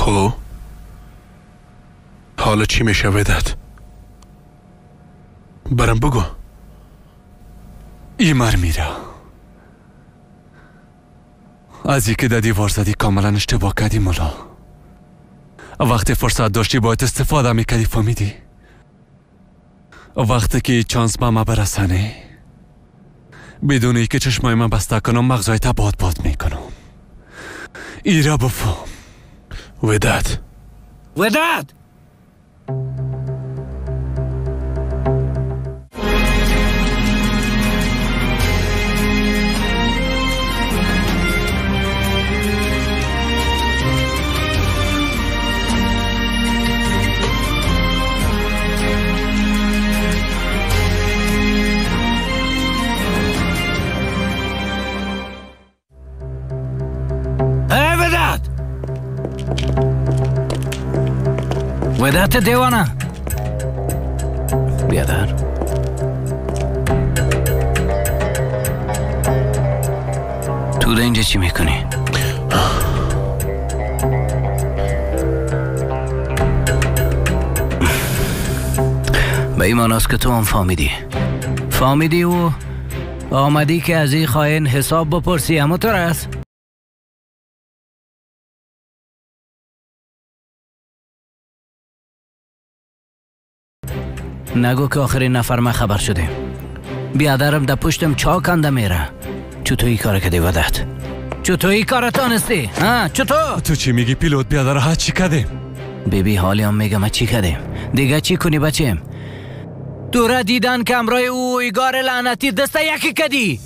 خب حالا چی میشه ودت؟ برم بگو. ایمر میره. از اینکه در دیوار زدی کاملا اشتباه کردی مولا. وقتی فرصت داشتی باید استفاده میکردی، فهمیدی؟ وقتی که چانس به ما برسنه بدون ای که چشمای من بسته کنم مغزایت باد میکنم. ایره بفهم. ودت ودت دیوانه بیادر. تو اینجا چی میکنی؟ به این معناست که تو هم فهمیدی و آمدی که از این خائن حساب بپرسی. اما تو رست نگو که آخرین نفر ما خبر شده. بیادرم در پشتم چا کنده میره. چطور این کار کردی ودت؟ چطور این کار تانستی؟ چطور؟ تو چی میگی پیلوت؟ بیادر ها چی کردیم؟ بیبی حالی هم میگم ما چی کردیم. دیگه چی کنی بچیم؟ دوره دیدن که امرای او ایگار لعنتی دسته یکی کردی.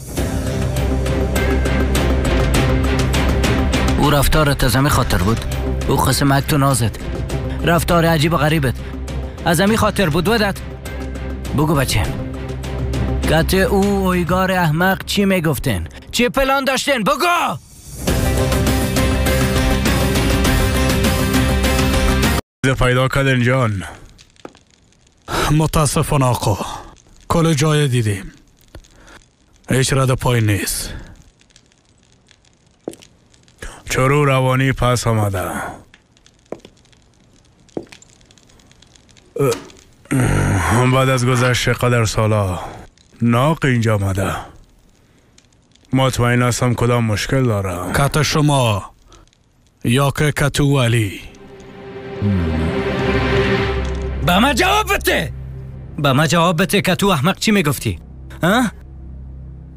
او رفتارت از همی خاطر بود. او خسمک تو نازد. رفتار عجیب و غریبت از همی خاطر بود ودت. بگو بچه گت او اویگار احمق چی میگفتن؟ چی پلان داشتن؟ بگو. پیدا کردن جان. متاسفانه آقا کل جای دیدیم، هیچ رد پای نیست. چرو روانی پس آمده. بعد از گذشت قدر سالا ناق اینجا آمده. مطمئن هستم کدام مشکل داره. کت شما یا که کتو علی؟ با ما جواب بده. کتو احمق چی میگفتی؟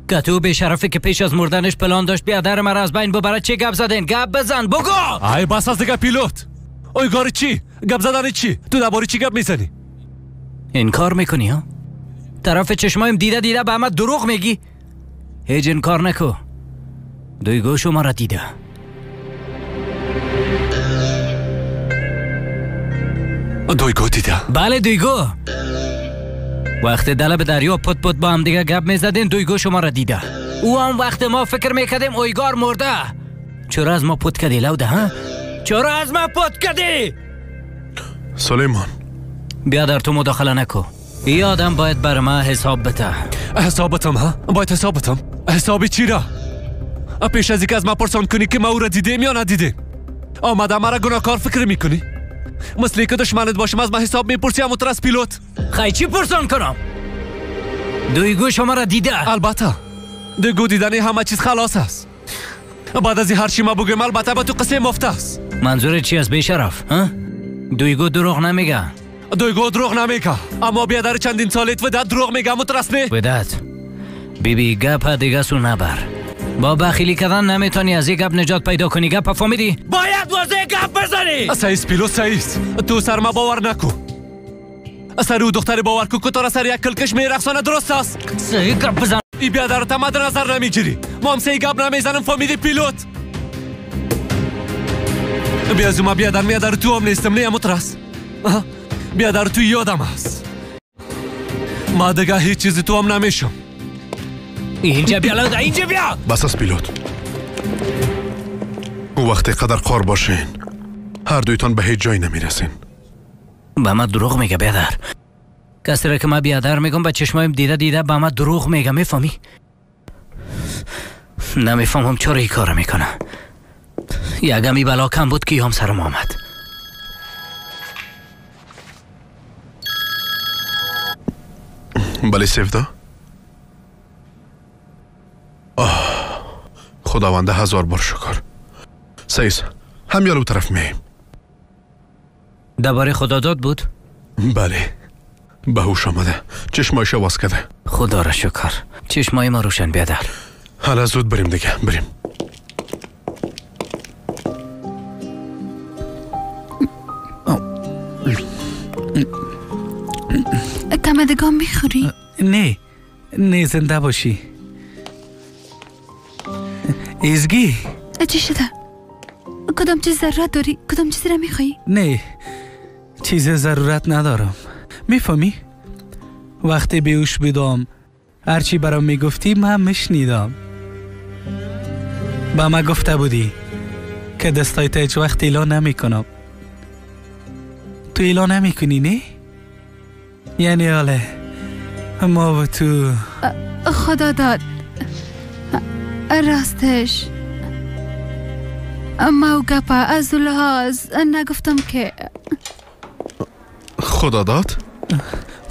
کتو به شرفی که پیش از مردنش پلان داشت بیادر مرا از بین ببره. چی گپ زدین؟ گپ بزن بگو. ای بس از دیگه پیلوت. اویگار چی؟ گپ زدن چی؟ تو درباره چی گپ میزنی؟ انکار میکنی ها؟ طرف چشمایم دیده به همه دروغ میگی؟ هیچ انکار نکو. دویگو شما را دیده. دویگو دیده؟ بله دویگو. وقت دل به دریا پت با هم دیگه گپ میزدین دویگو شما را دیده. او هم وقت ما فکر میکردیم اویگار مرده. چرا از ما پت کردی لوده ها؟ چرا از ما پت کردی؟ سلیمان بیادر تو مداخله نکو. این آدم باید بر ما حساب بده. حسابتم ها؟ باید حسابتم؟ حسابی چی را؟ پیش از اینکه از ما پرسان کنی که ما او را دیدیم یا ندیدیم آمده مرا گناهکار فکر میکنی؟ مثلی که دشمنت باشم از ما حساب میپرسی همونطور از پیلوت؟ خیلی چی پرسان کنم؟ دویگو شما را دیده؟ البته دویگو دیدنی همه چیز خلاص است. بعد از این هر چی ما بگویم البته به تو قصه مفته است. منظورت چی از بیشرف؟ دویگو دروغ نمیگه. دویگو دروغ نمیگه اما بیادر چندین سالیت ودت دروغ میگه مترسنی؟ ودت بیبی گپ دیگه سو نبر. با بخیلی کردن نمیتونی از یک گپ نجات پیدا کنی. گپ فهمیدی؟ باید واضح گپ بزنی. سعیس پیلوت سعیس تو سر ما باور نکو. سر او دختر باور کو که تو را سر یک کلکش میرقصانه. درست است؟ صحیح گپ بزن. ای بیادر تا مد نظر نمیگیری. ما هم سه گپ نمیزنم. فهمیدی پیلوت؟ بیازوما بیادر تو هم نیستم. نه مترس. بیادر تو یادم است. ما دیگه هیچ چیزی تو هم نمیشم. اینجا بیا لوده اینجا بیا. بس از پیلوت. او وقتی قدر قار باشین هر دویتان به هیچ جایی نمیرسین. با ما دروغ میگه بیادر. کسی را که ما بیادر میگم با چشمایم دیده با ما دروغ میگه. میفهمی؟ نمیفهمم چرا این کار میکنه. یکمی بلا کم بود که هم سرم آمد. بله سفدا. خداونده 1000 بار شکر. سیس هم یالو طرف میم. درباره خداداد بود؟ بله به هوش آمده. چشمایش واس کرده. خدا را شکر. چشمای ما روشن بیادر. حالا زود بریم دیگه. بریم. تمدگان میخوری؟ نه زنده باشی. ازگی چی شده؟ کدام چیز ضرورت داری؟ کدام چیزی را میخوایی؟ نه چیز ضرورت ندارم. میفهمی؟ وقتی بیوش بودم هرچی برام میگفتی من میشنیدم. با ما گفته بودی که دستایت هیچ وقت اعلان نمیکنم. تو اعلان نمیکنی نه؟ یعنی حاله ما و تو خدا داد راستش ما و گپا از لحاظ نگفتم که خدا داد؟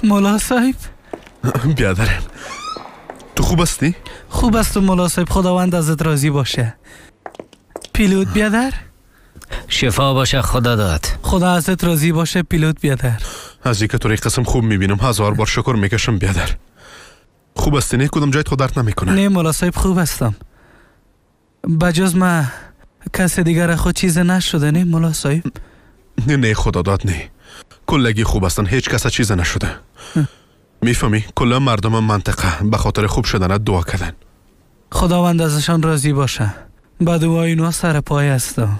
مولا صاحب بیادرم تو خوب هستی؟ خوب است مولا صاحب. خداوند ازت راضی باشه. پیلوت بیادر شفا باشه خدا داد. خدا ازت راضی باشه پیلوت بیادر. از اینکه تو ری قسم خوب میبینم 1000 بار شکر میکشم بیادر. خوب هستی نه؟ کدام جایت خود درد نمیکنه؟ نه مولا صاحب خوب هستم. بجز ما کسی دیگر خود چیز نشده نه مولا صاحب؟ نه خدا داد نه. کلگی خوب هستن. هیچ کس چیز نشده. میفهمی؟ کلا مردم منطقه به خاطر خوب شدن دعا کردن. خداوند ازشان راضی باشه. با دعای اینا سر پای هستم.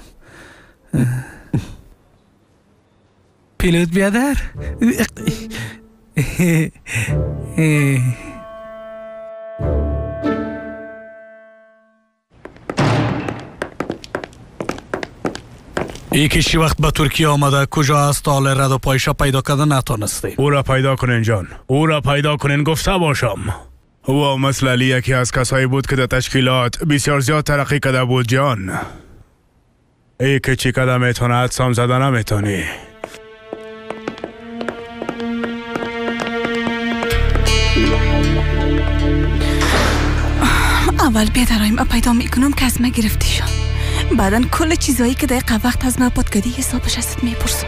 پیلوت بیادر یکیشی وقت به ترکیه آمده کجا است حال رد و پایشا پیدا کرده نتانسته. او را پیدا کنین جان. او را پیدا کنین گفته باشم. او مثل علی یکی از کسایی بود که در تشکیلات بسیار زیاد ترقی کرده بود جان. ای که چی کده میتونه حدسام زده نمیتونی. اول بیادرایم پیدا میکنم که از ما گرفتیشان. بعدن کل چیزایی که دقیقه وقت از ما پاد کردی حسابش ازت میپرسم.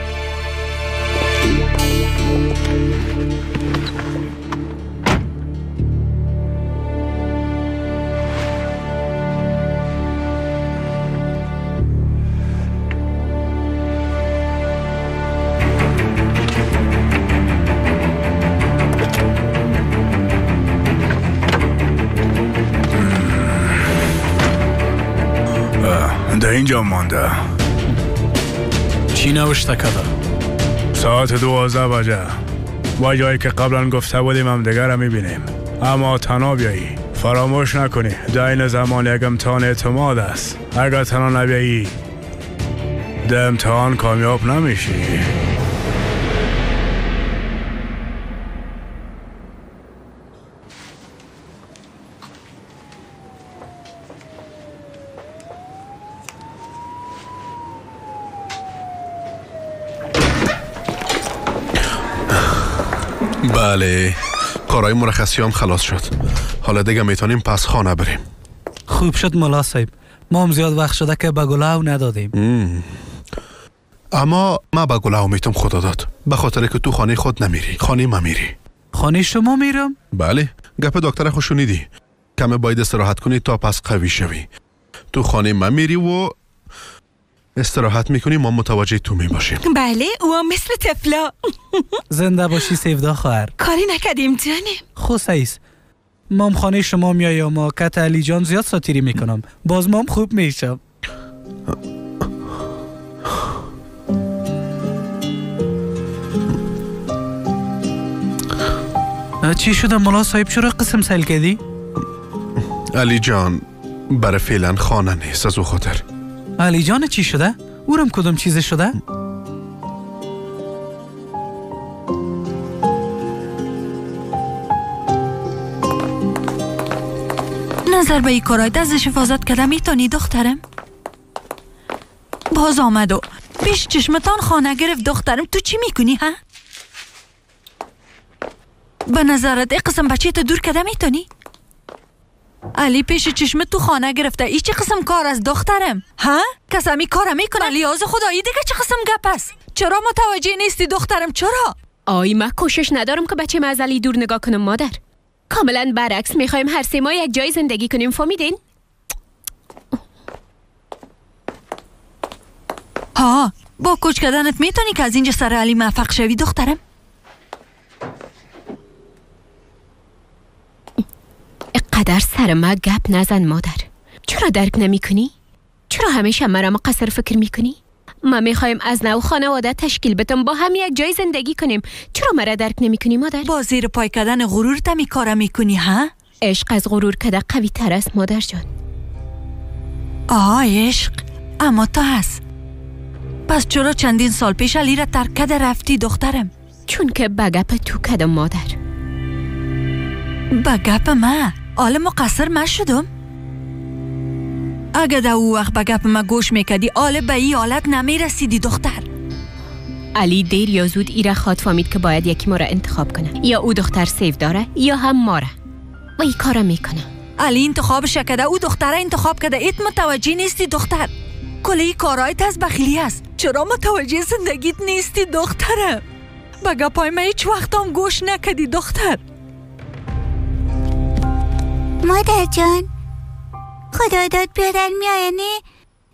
در اینجا مانده. چی نوشته کرده؟ ساعت 12 بجه با جایی که قبلا گفته بودیم هم دیگر رو میبینیم. اما تنها بیایی. فراموش نکنی در این زمان یک امتحان اعتماد است. اگر تنها نبیایی در امتحان کامیاب نمیشی. بله کارهای مرخصی هم خلاص شد. حالا دیگه میتونیم پس خانه بریم. خوب شد مولا صاحب. ما هم زیاد وقت شده که به گلاو ندادیم. اما ما به گلاو میتونم خدا داد به خاطر که تو خانه خود نمیری. خانه ما میری. خانه شما میرم؟ بله گپ دکتر خو شنیدی. کمه باید استراحت کنی تا پس قوی شوی. تو خانه ما میری و استراحت میکنی. ما متوجه تو میباشیم. بله او مثل طفلا. زنده باشی سیفدا خواهر. کاری نکردیم جانم. خوسیس مام خانه شما میایم و کت علی جان زیاد ساتیری میکنم. باز مام خوب میشم. چی شده مولا صاحب؟ چرا قسم سل کردی؟ علی جان برای فعلا خانه نیست از او خاطر. علی جان چی شده؟ اورم کدوم چیز شده؟ نظر به ای کارای دستش حفاظت کردم میتونی دخترم؟ باز آمد و پیش چشمتان خانه گرفت دخترم. تو چی میکنی ها؟ به نظرت ای قسم بچه تو دور کده میتونی؟ علی پیش چشم تو خانه گرفته. ای چه قسم کار از دخترم؟ ها؟ کسمی کار میکنه؟ لیاز خدایی دیگه چه قسم گپ است؟ چرا متوجه نیستی دخترم؟ چرا؟ آی من کوشش ندارم که بچه از علی دور نگاه کنم مادر. کاملا برعکس میخوایم هر سه ما یک جای زندگی کنیم. فهمیدین؟ ها با کوچ کردنت میتونی که از اینجا سر علی موفق شوی دخترم؟ اقدر سر ما گپ نزن مادر. چرا درک نمی کنی؟ چرا همیشه مرا مقصر فکر میکنی؟ ما میخوایم از نو خانواده تشکیل بدم با هم یک جای زندگی کنیم. چرا مرا درک نمی کنی مادر؟ با زیر پای کردن غرور تمی کارا میکنی ها؟ عشق از غرور کده قوی تر است مادر جان. عشق اما تو هست. پس چرا چندین سال پیش علی را ترک کده رفتی دخترم؟ چون که بگپ تو کدم مادر. بگپ ما؟ آل مقصر ما شدم؟ اگه در او وقت بگپ ما گوش میکدی آل به ای حالت نمیرسیدی دختر. علی دیر یا زود ایره خواد فهمید که باید یکی ما را انتخاب کنه. یا او دختر سیف داره یا هم ما را. و ای کارا میکنه. علی انتخابش کده او دختر انتخاب کده. ایت متوجه نیستی دختر؟ کلی کارایت از بخیلی است. چرا متوجه زندگیت نیستی دخترم؟ بگپای ما هیچ وقت هم گوش نکدی دختر. مادر جان خدا داد بیادر میایه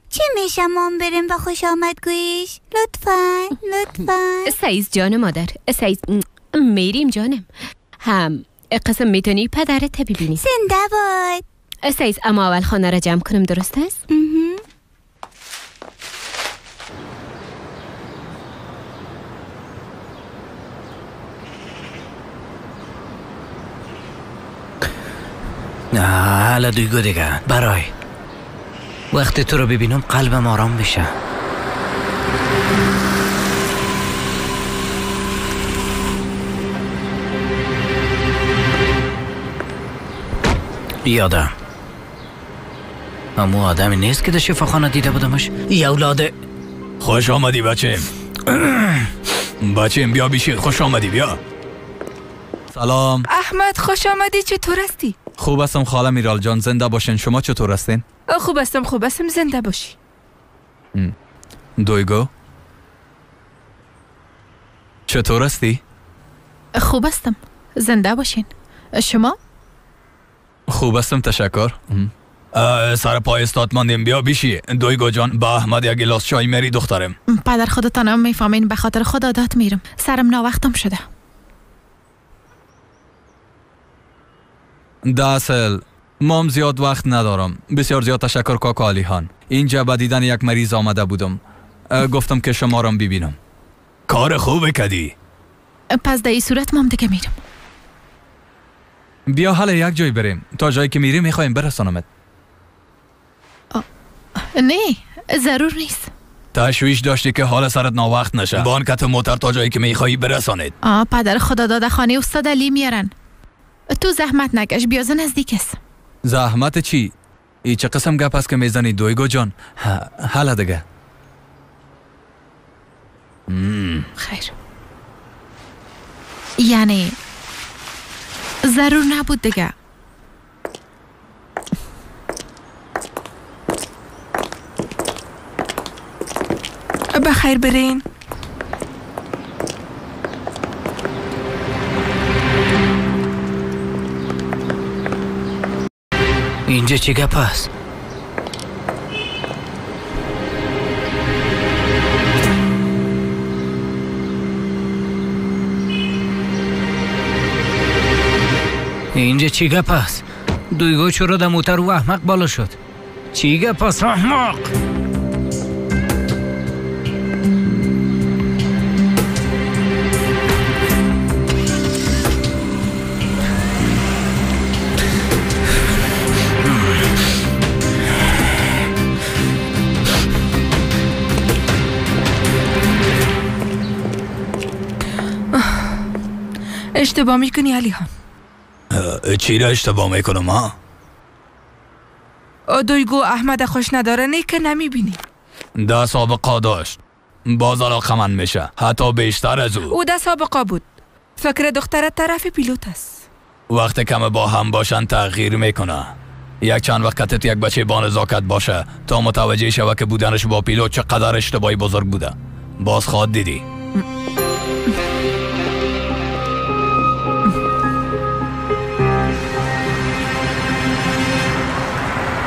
چی میشه مام بریم و خوش آمد گویش؟ لطفا سعیز جان مادر. سعیز میریم جانم. هم قسم میتونی پدرت ببینی؟ زنده باد. سعیز اما اول خانه را جمع کنم درست است؟ حالا دویگو دیگه برای وقتی تو رو ببینم قلبم آرام بشه. یادم امو آدمی نیست که در شفاخانه دیده بودمش. ای اولاده خوش آمدی بچه‌م. بچه‌م بیا بیشی. خوش آمدی بیا. سلام احمد خوش آمدی. چطور هستی؟ خوب هستم خاله میرال جان. زنده باشین. شما چطور هستین؟ خوب هستم زنده باشی. دویگو چطور هستی؟ خوب هستم زنده باشین. شما؟ خوب هستم تشکر. سر پای استاد ماندیم. بیا بیشی. دویگو جان با احمد یک گلاس چای میری دخترم؟ پدر خودتان هم میفهمین به خاطر خود عادت میرم. سرم ناوقتم شده. داصل مام زیاد وقت ندارم. بسیار زیاد تشکر کاکا علی خان. اینجا با دیدن یک مریض آمده بودم. گفتم که شما را ببینم. کار خوبه کدی. پس در این صورت مام دیگه میرم. بیا حالا یک جای بریم. تا جایی که میریم میخوایم برسانمت. نه ضرور نیست. تشویش داشتی که حال سرت ناوقت نشه. بانکت موتر تا جایی که میخوایی برسانید. پدر خدا داده خانه استاد علی میارن. تو زحمت نکش. بیازه نزدیک است. زحمت چی؟ ای چه قسم گپ است که میزنی دویگو جان؟ حالا دیگه خیر. یعنی ضرور نبود دیگه. بخیر برین. اینجا چی گپ است؟ اینجا چی گپ است؟ دویگو چرا در موتر و احمق بالا شد؟ چی گپ است احمق؟ اشتباه میکنی علی خان. چی را اشتباه میکنم ها؟ دویگو احمد خوش نداره نه که نمیبینی. ده سابقه داشت. باز علاقه من میشه. حتی بیشتر از او. ده سابقه بود. فکر دخترت طرف پیلوت است. وقت کم با هم باشن تغییر میکنه. یک چند وقتت یک بچه با نزاکت باشه تا متوجه شوه که بودنش با پیلوت چقدر اشتباهی بزرگ بوده. باز خواهد دیدی.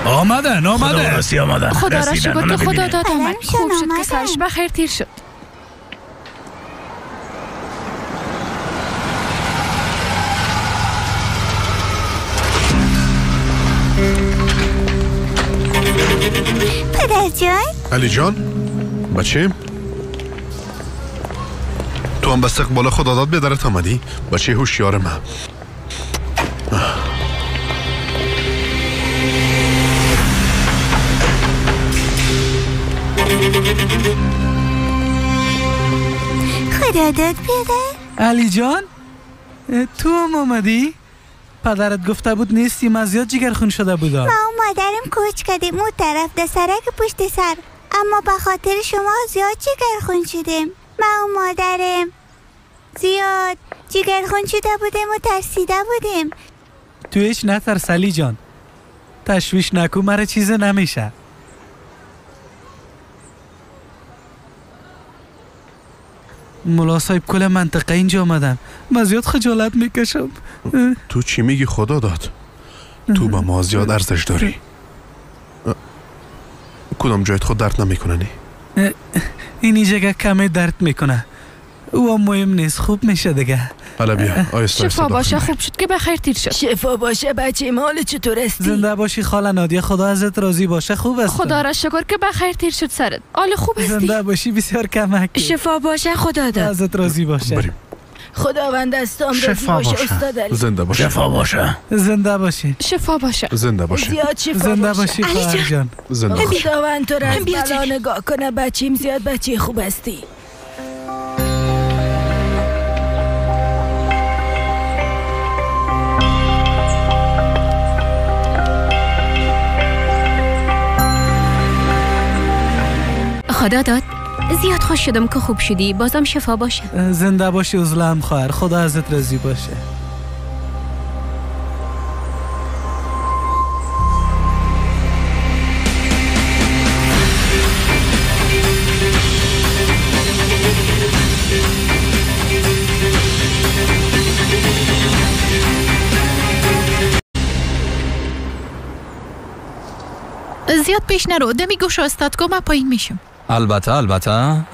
آمدن خدا را شکر که خدا داد آمد. خوب شد که سرش بخیر تیر شد. پدر جان؟ علی جان بچه تو هم به استقبال خدا داد بیادرت آمدی؟ بچه هوشیار من. خدا داد بیادر. علی جان تو هم آمدی؟ پدرت گفته بود نیستیم از زیاد جگرخون شده بودم. ما و مادرم کوچ کردیم اون طرف ده سرک پشت سر، اما به خاطر شما زیاد جگرخون شدیم. ما و مادرم زیاد جگرخون شده بودیم و ترسیده بودیم. تو هیچ نترس علی جان، تشویش نکو، مرا چیز نمیشه. ملا صاحب کل منطقه اینجا آمدن، من زیاد خجالت میکشم. تو چی میگی خدا داد؟ تو با ما زیاد ارزش داری. کدام جایت خود درد نمیکنه نی؟ اینی جگه کمی درد میکنه، او هم مهم نیست، خوب میشه دیگه. حالا بیا آیسته شفا باشه، خوب شد که بخیر تیر شد. شفا باشه بچه مال چطور استی؟ زنده باشی خاله نادیه، خدا ازت راضی باشه. خوب است. خدا را شکر که بخیر تیر شد سرت. حال خوب استی؟ زنده باشی، بسیار کمک. شفا باشه خدا داد. ازت راضی باشه. بریم. خداوند دستام راضی باشه استاد علی. زنده باشه. شفا باشه. زنده باشین. شفا باشه. زنده باشه. زیاد شفا زنده باشه. باشی خواهر جان. زنده باشه. خداوند تو را از بلا نگاه کنه بچیم، زیاد بچه خوب هستی. خدا داد. زیاد خوش شدم که خوب شدی. بازم شفا باشه. زنده باشی عزلم خواهر، خدا ازت راضی باشه. زیاد پیش نرو، دمی گوش استاد که من پایین میشم. البته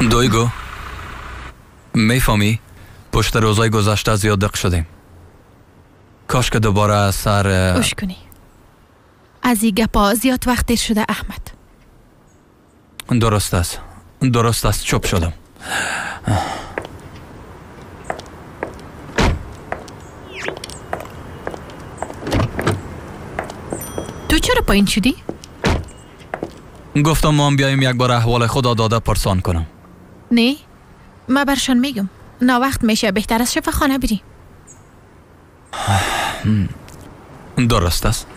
دویگو میفهمی پشت روزای گذشته زیاد دق شدیم. کاش که دوباره سر گوش کنی. از این گپا زیاد وقت دیر شده احمد. درست است چوب شدم. تو چرا پایین شدی؟ گفتم ما هم بیاییم یک بار احوال خدا داده پرسان کنم. نه، من برشان میگم نا وقت میشه، بهتر از شفا خانه بری. درست است.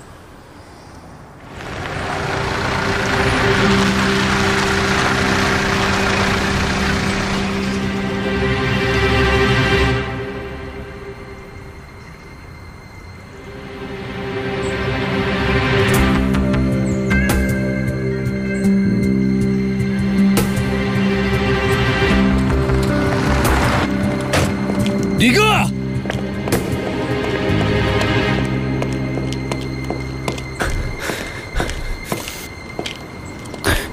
دیگه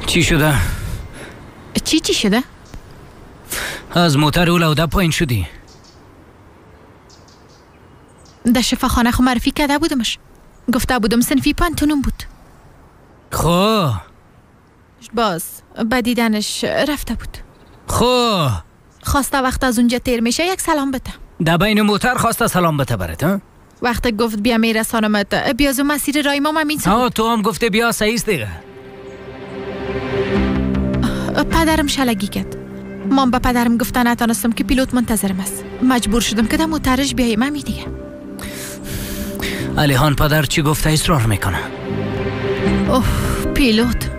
چی شده؟ چی شده؟ از موتر اولوده پایین شدی؟ در شفاخانه خو معرفی کرده بودمش، گفته بودم صنفی پانتونم بود. خو باز با دیدنش رفته بود. خو خواسته وقت از اونجا تیر میشه یک سلام بده. در بین موتر خواسته سلام بده برات ها؟ وقت گفت بیا میرسانمت، بیا زو مسیر رای ما همین سو. تو هم گفته بیا سعیست دیگه. پدرم شلگی کرد. من به پدرم گفتن نتانستم که پیلوت منتظرم است. مجبور شدم که در موترش بیایم همین دیگه. علیحان پدر چی گفته اصرار میکنه؟ اوه پیلوت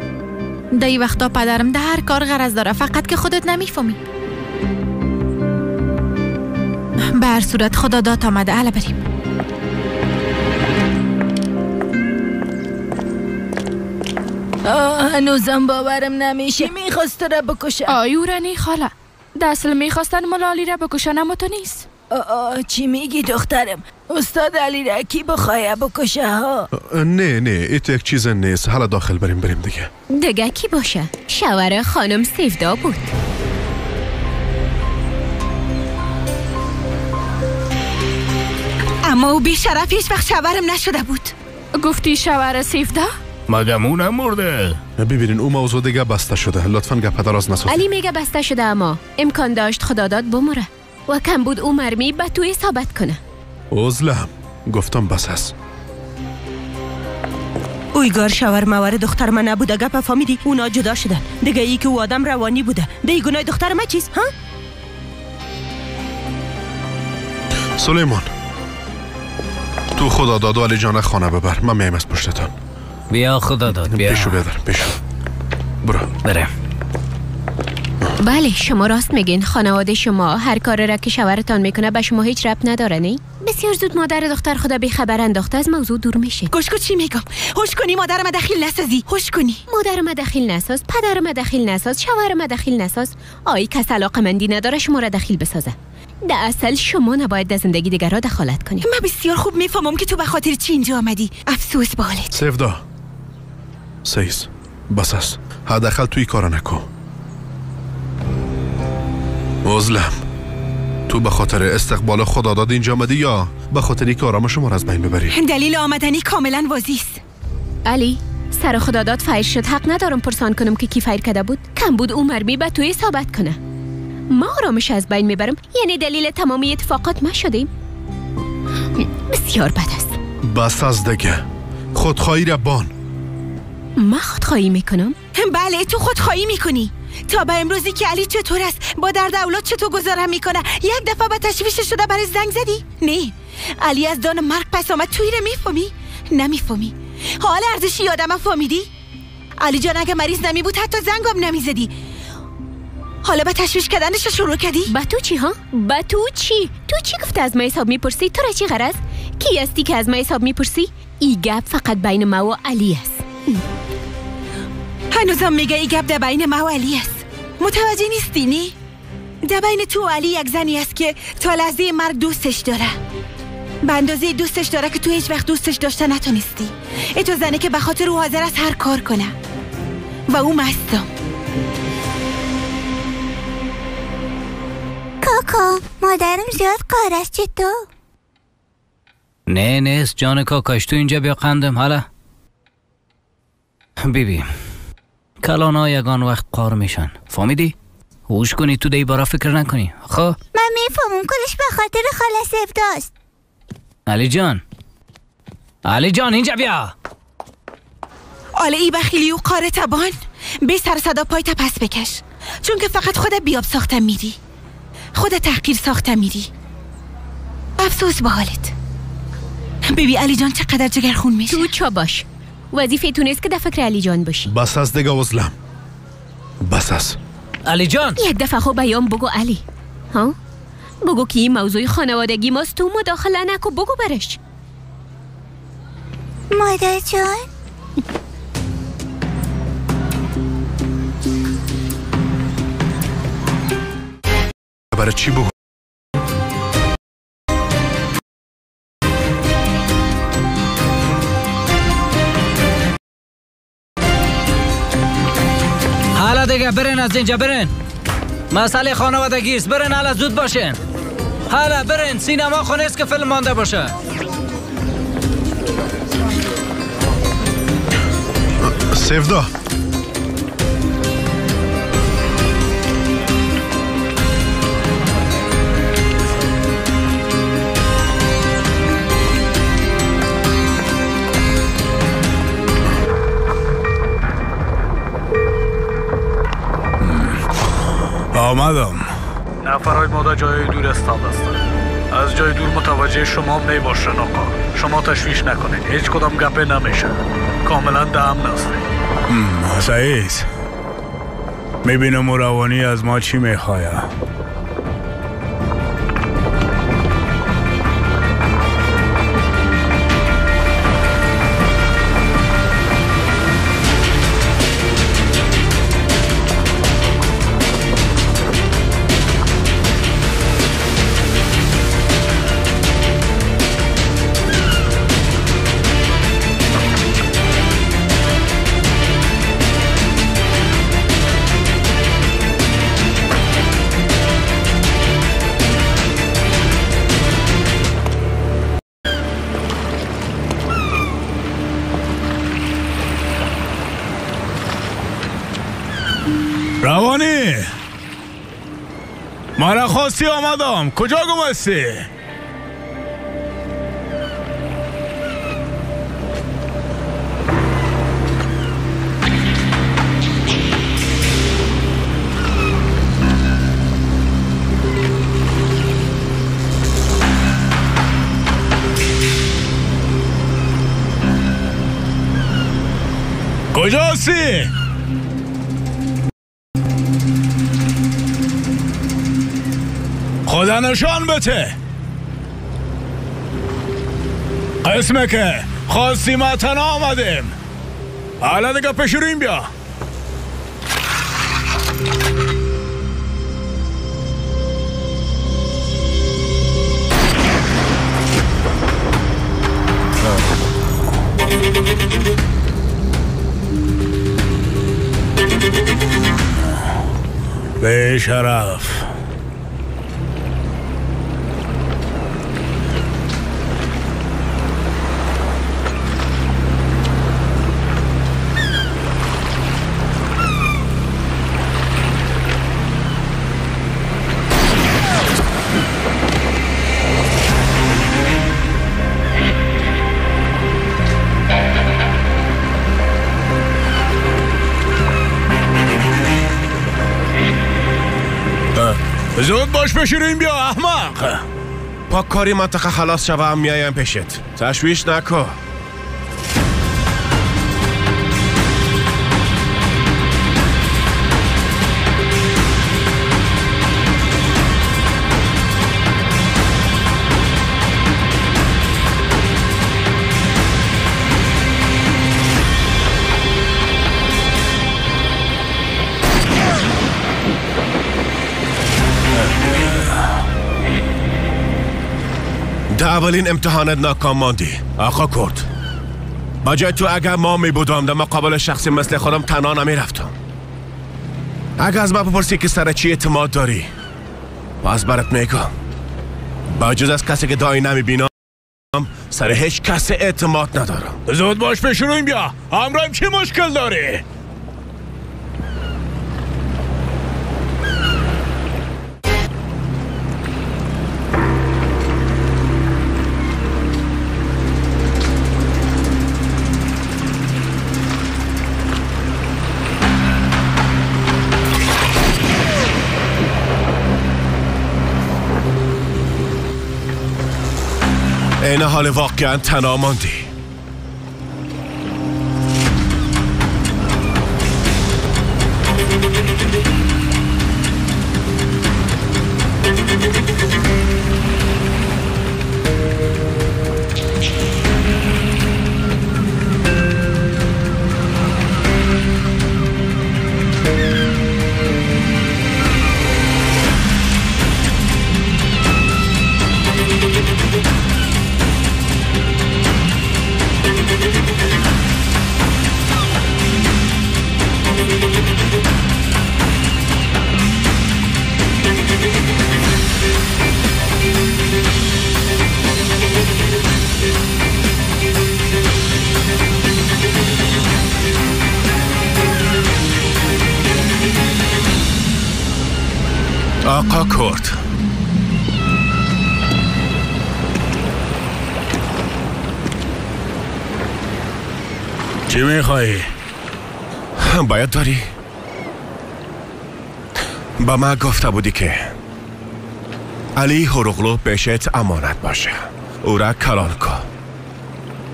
دی وقتا پدرم ده هر کار غرض داره، فقط که خودت نمیفهمی. به هر صورت خدا داد آمده. حالا بریم. هنوزم باورم نمیشه میخواست را بکشه. آیورانی خاله، ده اصل میخواستن ملالی را بکشن، اما تو نیست. چی میگی دخترم؟ استاد علی را کی بخواه بکشه ها؟ نه ایتو یک چیز نیست. حالا داخل بریم دیگه. دیگه کی باشه؟ شوهر خانم سیفدا بود. اما او بیشرف هیچ وقت شوهرم نشده بود. گفتی شوهر سیفدا؟ مگه اون مرده؟ ببینین اون موضوع دیگه بسته شده. لطفاً گپ دراز نسازید. علی میگه بسته شده، اما امکان داشت خدا داد بمره و کم بود او مرمی به توی ثابت کنه. عزلم گفتم بس هست. اویگار شوهر موار دختر من نبوده. گپ فهمیدی؟ اونا جدا شدن. دیگه ای که او آدم روانی بوده. دیگه گناه دختر من چیست ها؟ سلیمان تو خدا داد و علی جان خانه ببر. من میم از پشتتان. بیا خدا داد. بیا پیشو برو. برم. بله شما راست میگین. خانواده شما هر کار را که شوهرتان میکنه به شما هیچ ربط نداره، نه؟ بسیار زود مادر دختر خدا بی خبر انداخته از موضوع دور میشه. گوشکو چی میگم؟ هوش کنی مادرم دخیل نسازی. هوش کنی. مادرم دخیل نساز، پدرم دخیل نساز، شوهرم دخیل نساز. آی کس علاقه‌مندی نداره شما را دخیل بسازه. در اصل شما نباید در زندگی دیگر را دخالت کنی. من بسیار خوب میفهمم که تو به خاطر چی اینجا آمدی. افسوس به حالت. سیفدا سیز بس است. حداقل توی کارا نکن. عزلم تو به خاطر استقبال خدا داد اینجا آمدی یا به خاطری که آرام شما را از بین ببری؟ دلیل آمدنی کاملا واضح است. علی سر خدا داد فایر شد. حق ندارم پرسان کنم که کی فایر کرده بود. کم بود او مرمی به توی ثابت کنه. ما آرامش از بین میبرم، یعنی دلیل تمامی اتفاقات ما شدیم. بسیار بد است. بس از دیگه. خودخواهی را بان. ما خودخواهی میکنم؟ بله تو خودخواهی میکنی. تا به امروزی که علی چطور است، با درد اولاد چطور گذارم میکنه، یک دفعه به تشویش شده برای زنگ زدی؟ نه علی از دان مرگ پس آمد. توی رو میفهمی؟ نمیفهمی. حال ارزشی آدم فهمیدی؟ علی جان اگه مریض نمی بود حتی زنگم نمیزدی. حالا به تشویش کردنش شروع کردی؟ با تو چی ها؟ با تو چی؟ تو چی گفته از ما حساب میپرسی؟ تو را چی غرض؟ کی هستی که از ما حساب میپرسی؟ ای گپ فقط بین ما و علی است. هنوزم میگه ای گپ در بین ما و علی است. متوجه نیستی نی؟ در بین تو و علی یک زنی است که تا لحظه مرگ دوستش داره. به اندازه دوستش داره که تو هیچ وقت دوستش داشته نتونستی. ای تو زنی که به خاطر او حاضر است هر کار کنه و او مستم. کاکا مادرم زیاد قار است. چطور؟ نه نیست جان کاکاش. تو اینجا بیا قندم. حالا بیبی کلان ها یگان وقت قار میشن. فهمیدی؟ هوش کنی تو دی بارا فکر نکنی. خب من میفهمم کلش به خاطر خاله سیفداست. علی جان اینجا بیا. آله ای بخیلی و قاره تبان به سر صدا پایت پس بکش، چون که فقط خودت بیاب ساختم میری، خودت تحقیر ساختم میری. افسوس به حالت. ببی علی جان چقدر جگرخون میشه. تو چا باش. وظیفه تو نیست که در فکر علی جان باشی. بس از دیگه عزلم. بس از علی جان یک دفعه خب بیام بگو علی. ها؟ بگو که این موضوع خانوادگی ماست، تو مداخله نکو. بگو برش. مادر جان برای چی بگو؟ حالا دیگه برین از اینجا. برین، مسئله خانوادگی است. برین حالا زود باشین. حالا برین، سینما خونه است که فیلم مانده باشه. سیفدا آمدم. نفرهای ما در جای دور استاد هستند. از جای دور متوجه شما هم نباشن آقا. شما تشویش نکنید، هیچ کدام گپه نمیشه. کاملا در امن هستید. سعید میبینم روانی از ما چی میخواه. روانی مرا خواستی آمدم. کجا گم هستی؟ کجا هستی؟ خدا نشان بده. قسمه که خواستی ما تنها آمدیم. حالا دیگه پیش رویم بیا. به شرف. زود باش بشیریم بیا احمق. پاک کاری منطقه خلاص شوه هم میایم پیشت. تشویش نکن. اولین امتحانت ناکام ماندی آقا کرد. با جای تو اگر ما می بودم در مقابل شخصی مثل خودم تنها نمی رفتم. اگر از ما بپرسی که سر چی اعتماد داری باز برات میگم با جز از کسی که دایی نمی بینم سر هیچ کسی اعتماد ندارم. زود باش پیش رویم بیا. همراهیم چی مشکل داری؟ این حال واقعا تنها ماندی. آقا کرد. چی میخوایی؟ باید داری با من گفته بودی که علی هرغلو پیشت امانت باشه. او را کلان کن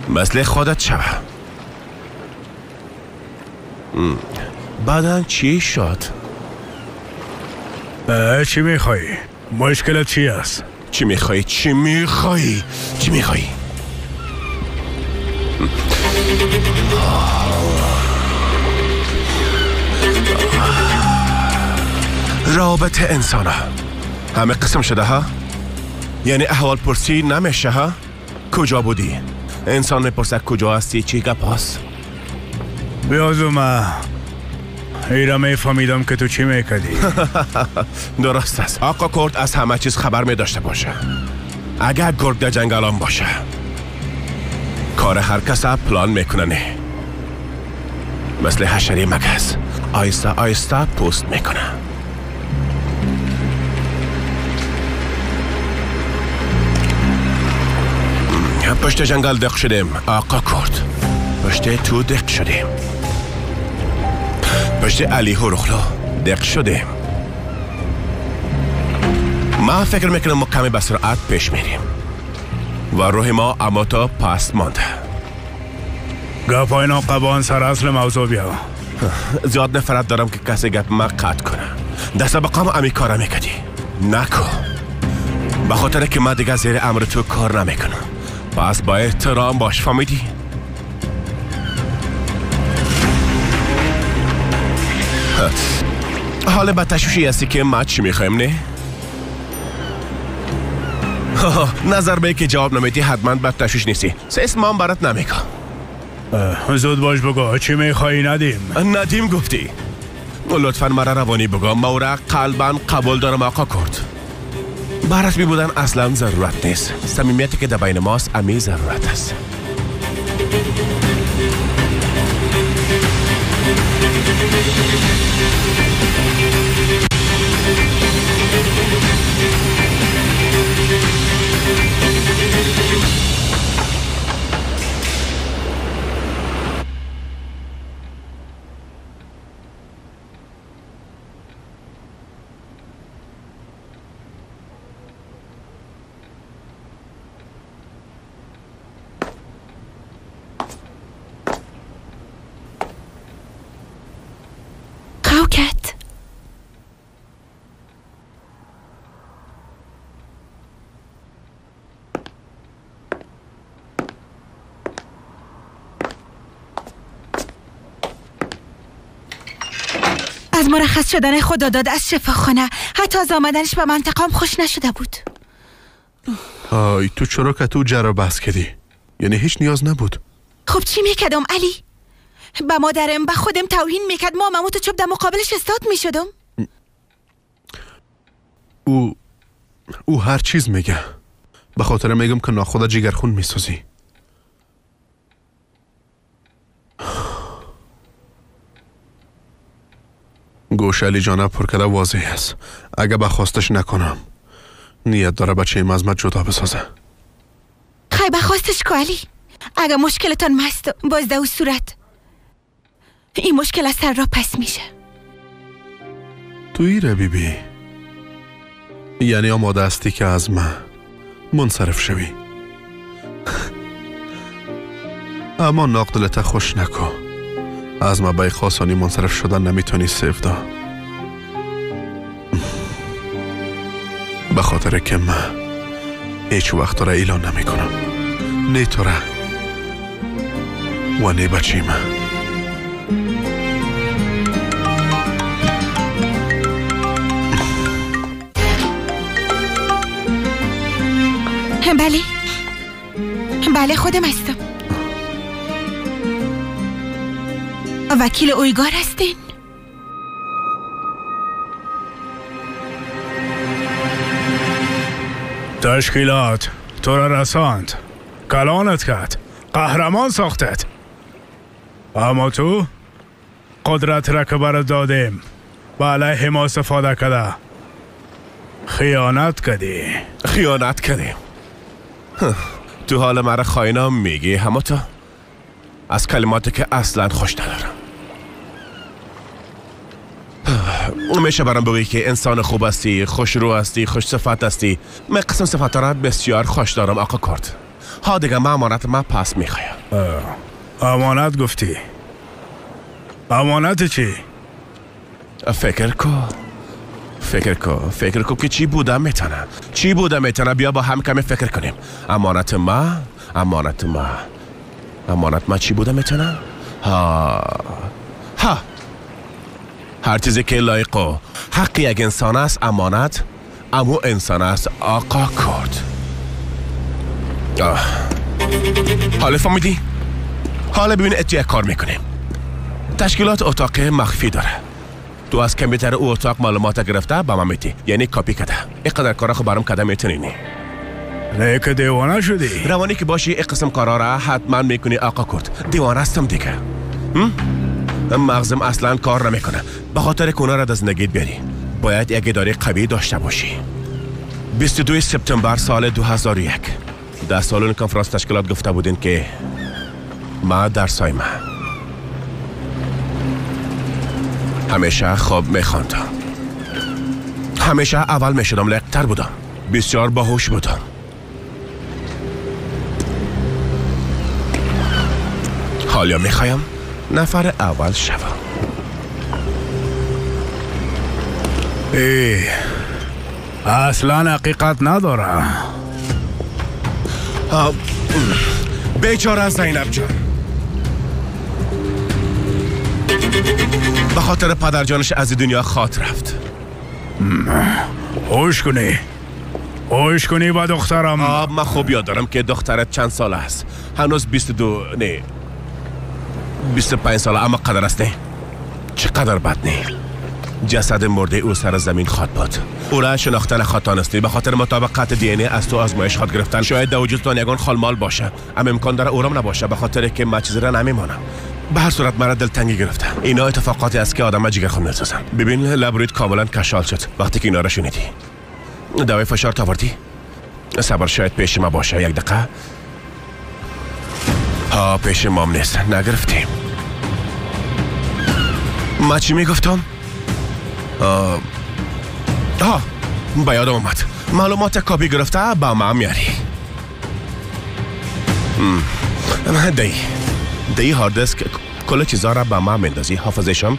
مثل خودت شوه. بعدن چی شد؟ چی میخوایی؟ مشکلت چی است؟ چی میخوایی؟ چی میخوایی؟ چی میخوایی؟ رابطه انسان ها همه قسم شده ها؟ یعنی احوال پرسی نمیشه ها؟ کجا بودی؟ انسان میپرسه کجا هستی؟ چی گپ هست؟ بیازومه ایرا میفهمیدم که تو چی میکردی. درست است. آقا کرد از همه چیز خبر میداشته باشه. اگر گرگ در جنگلان باشه کار هر کس پلان میکنه نه، مثل حشره مگس آیسته آیسته پوست میکنه. پشت جنگل دق شدیم آقا کرد، پشت تو دق شدیم، پشت علی هرخلو دق شدیم. ما فکر میکنم ما کمی به سرعت پیش میریم و روح ما اما تا پس مانده. گپ اینا قبان سر اصل موضوع بیا. زیاد نفرت دارم که کسی گپ ما قطع کنه. دست بقام امی کارا میکدی نکو، به خاطر که من دیگه زیر امر تو کار نمیکنم. پس با احترام باش، فهمیدی؟ حالا به تشویشی هستی که ما چی میخوایم نه؟ نظر به که جواب نمیدی حتما به تشویش نیستی. سه ما هم برات نمیگم. زود باش بگو چی میخوایی ندیم؟ ندیم گفتی؟ لطفا مرا روانی بگو. مورا قلبا قبول دارم آقا کرد. برسمی بودن اصلا ضرورت نیست. صمیمیتی که در بین ماست امی ضرورت است. از مرخص شدن خداداد از شفاخانه حتی از آمدنش به منطقام خوش نشده بود. آی تو چرا که تو جرا بحث کردی؟ یعنی هیچ نیاز نبود. خب چی میکدم علی؟ به مادرم به خودم توهین میکد، ما ماموتو چوب در مقابلش استاد میشدم. او هر چیز میگه، به خاطر میگم که ناخدا جگرخون میسازی. گوش علی جانه پرکده واضح است. اگه بخواستش نکنم نیت داره بچه ایم از من جدا بسازه. خیلی بخواستش که علی، اگه مشکلتان مست باز ده او صورت این مشکل از سر را پس میشه. توی ره بیبی یعنی آماده استی که از من منصرف شوی. اما ناقدلت خوش نکن. از ما بای خاصانی منصرف شدن نمیتونی سفدا، به خاطر که من هیچ وقت را اعلان نمی کنم، نه تو را و نه بچه من. بله خودم هستم. وکیل اویگار هستین؟ تشکیلات تو را رساند، کلانت کرد، قهرمان ساختت، اما تو قدرت را که برات دادیم به علیه ما استفاده کرده خیانت کردیم. تو حال مرا خائنم میگی؟ همه تو از کلماتی که اصلا خوش ندارم. میشه برام بگی که انسان خوب هستی، خوش رو هستی، خوش صفت هستی. من قسم صفت را بسیار خوش دارم آقا کرد. ها دیگه من امانت من پس میخوایم. امانت گفتی؟ امانت چی؟ فکر کن که چی بودم میتونه بیا با هم کمی فکر کنیم. امانت ما چی بودم میتونه؟ هر چیزی که لایق و حق یک انسان است امانت، امو انسان است آقا کرد. حالا فهمیدی؟ حالا ببین ات یک کار میکنیم. تشکیلات اتاق مخفی داره. تو از کامپیوتر او اتاق معلومات گرفته با من میتی، یعنی کپی کرده. اینقدر کارا خو برام کده میتونی نی. نه که دیوانه شدی؟ روانی که باشی این قسم کارا را حتما میکنی آقا کرد. دیوانه هستم دیگه. مغزم اصلا کار نمیکنه. به خاطر کنار را زندگیت بیاری باید یک اداره قوی داشته باشی. 22 سپتامبر سال 2001 در سالن کنفرانس تشکیلات گفته بودین که ما در سایمه همیشه خوب میخواندم، همیشه اول میشدم، لقتر بودم، بسیار باهوش بودم. حالا میخوایم نفر اول شوم. اصلا حقیقت نداره. بیچاره زینب جان به خاطر پدر جانش از دنیا خاط رفت. هوش کنی با دخترم. من خوب یاد دارم که دخترت چند سال است. هنوز 22 نه 25 سال، اما قدر است نه. چقدر بد نه. جسد مرده او سر زمین خاط بود. او را شناختن خاطان است. به خاطر مطابقت دی ان ای از تو آزمایش خاط گرفتن. شاید در وجودتان یگان خالمال باشه، اما امکان داره اورام نباشه، به خاطر که ما چیزی را نمیمونم. به هر صورت مرا دلتنگی گرفته. اینا اتفاقاتی است که آدم جیگرخون میسازن. ببین لبریت کاملا کشال شد وقتی که اینا را شنیدی. دوای فشار آوردی؟ صبر شاید پیش ما باشه. یک دقیقه. پیش مام نیست. نگرفتیم. ما چی میگفتم؟ با یادم اومد. معلومات کپی گرفته با ما میاری. دی هارد دیسک کل چیزا را با ما میندازی. حافظشم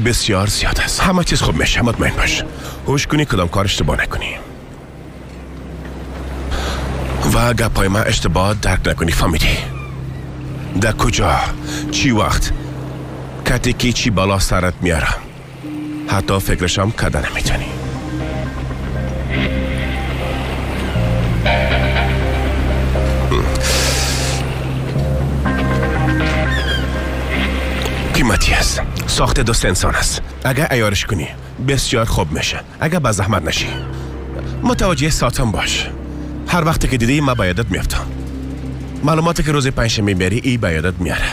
بسیار زیاد است. همه چیز خوب میشه، مطمئن باش. هوش کنی کدام کار اشتباه نکنی و گپای ما اشتباه درک نکنی. فهمیدی؟ در کجا چی وقت کتی که چی بالا سرت میارم حتی فکرشم کده نمیتونی. قیمتی است. ساخت دوست انسان است. اگر عیارش کنی بسیار خوب میشه. اگر با زحمت نشی متوجه ساعتم باش. هر وقتی که دیدی ما بایدت میفتم. معلوماتی که روز پنجشنبه میبری ای بایدت میاره.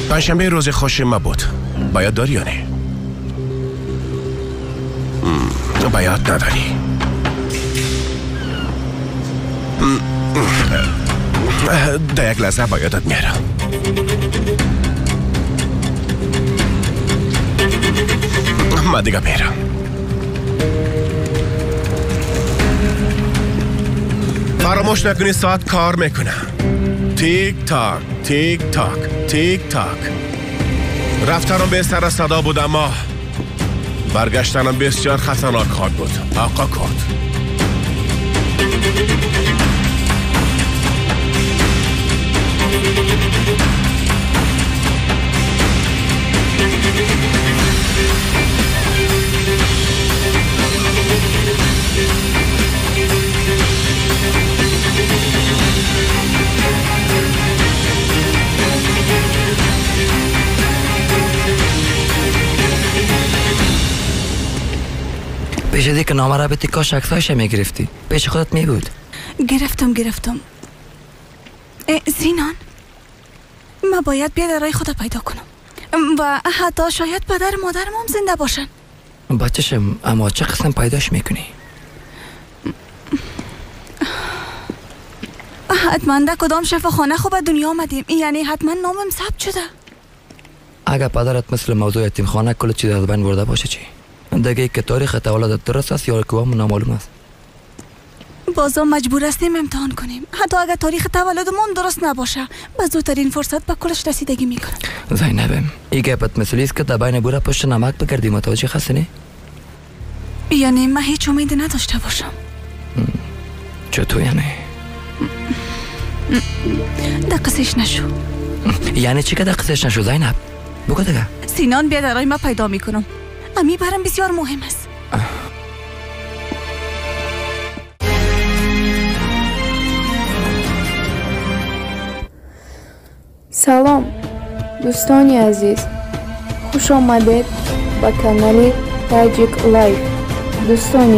پنجشنبه روز خوش ما بود. باید داری یا نه؟ باید نداری. در یک لحظه بایدت میاره. ما دیگه میرم. فراموش نکنی ساعت کار میکنه. تیک تاک تیک تاک تیک تاک. رفتنم به سر صدا بود اما برگشتنم بسیار خطرناک خواهد بود. آقا کرد. پیش دی که نامه را به تیکا شخصایش میگرفتی. پیش خودت می بود. گرفتم. زینان ما باید بیاد رای خود پیدا کنم و حتی شاید پدر مادرم هم زنده باشن. بچه‌شم اما چه قسم پیداش میکنی؟ حتما در کدام شفاخانه خوب دنیا آمدیم، یعنی حتما نامم ثبت شده. اگر پدرت مثل موضوع یتیمخانه کل چیز از بین برده باشه چی؟ دیگه که تاریخ تولدت درست است یا که نامعلوم است؟ بازا مجبور هستیم امتحان کنیم. حتی اگر تاریخ تولدمون درست نباشه به زودترین فرصت به کلش رسیدگی میکنم. زینبم این گپت مثلی است که دباین بورا پشت نمک بگردی، متوجه هستی؟ یعنی من هیچ امیدی نداشته باشم. چطور یعنی؟ دقیقش نشو. یعنی چی که دقیقش نشو زینب؟ بگو دیگه. سینان بیا درای ما پیدا میکنم. امی برام بسیار مهم است. سلام دوستانی عزیز، خوش آمدید به کانال تاجیک لایف. دوستانی